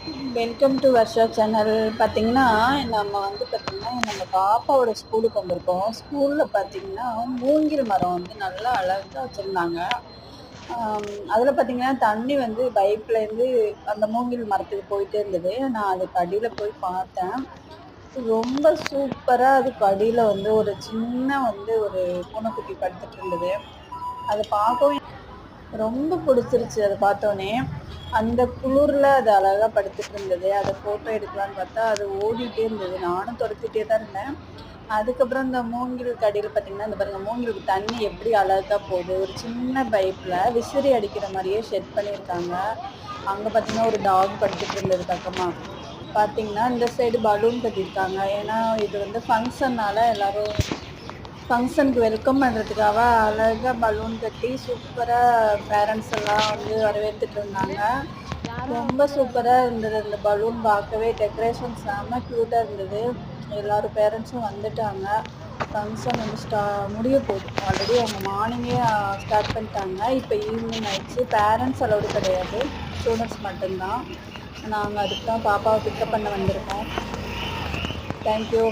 Welcome to Varsha channel. பார்த்தீங்கன்னா, நம்ம பாப்பாவோட ஸ்கூலுக்கு வந்திருக்கோம். ஸ்கூல்ல பார்த்தீங்கன்னா, மூங்கில் மரம் வந்து நல்லா அழகா வச்சிருந்தாங்க. அதில பார்த்தீங்கன்னா, தண்ணி வந்து பைப்லேருந்து அந்த மூங்கில் மரத்துக்கு போயிட்டே இருந்தது. நான் அதுக்கு அடியில போய் பார்த்தேன். ரொம்ப சூப்பரா அதுக்கு அடியில வந்து ஒரு சின்ன வந்து ஒரு பூனைக்குட்டி படுத்துட்டு இருந்தது. அத பார்க்கவும் ரொம்ப புடிச்சிருச்சு அத பார்த்தோனே. அந்த குளுர்ல அது அழகா படுத்துட்டு இருந்தது. அத ஃபோட்டோ எடுக்கலான்னு பார்த்தா, அது ஓடிட்டே இருந்தது. நானும் தொரத்திட்டே தான் இருந்தேன். அதுக்கப்புறம் இந்த மூங்கிலுக்கு அடியில பார்த்தீங்கன்னா, இந்த பாருங்க மூங்கிலுக்கு தண்ணி எப்படி அழகா போகுது. ஒரு சின்ன பைப்ல விசிறி அடிக்கிற மாரியே செட் பண்ணியிருக்காங்க. அங்க பார்த்தீங்கன்னா, ஒரு டாக் படுத்துட்டு இருந்தது பக்கமா. பார்த்தீங்கன்னா, இந்த சைடு பலூன் கட்டியிருக்காங்க. ஏன்னா, இது வந்து ஃபங்ஷன்னால எல்லாரும் ஃபங்ஷனுக்கு வெல்கம் பண்ணுறதுக்காக அழகா பலூன் கட்டி சூப்பரா பேரண்ட்ஸ் எல்லாம் வந்து வரவேத்துட்டு இருந்தாங்க. ரொம்ப சூப்பரா இருந்தது. அந்த பலூன் பார்க்கவே டெக்கரேஷன் செம்ம க்யூட்டா இருந்தது. எல்லாரும் பேரண்ட்ஸும் வந்துட்டாங்க. ஃபங்ஷன் வந்து முடிய போகுது. ஆல்ரெடி அவங்க மார்னிங்கே ஸ்டார்ட் பண்ணிட்டாங்க. இப்போ ஈவினிங் ஆயிடுச்சு. பேரண்ட்ஸ் அலவுடு கிடையாது. ஸ்டூடெண்ட்ஸ் மட்டும்தான். நாங்க அதுக்கு தான் பாப்பாவ பிக்கப் பண்ண வந்திருக்கோம். Thank you.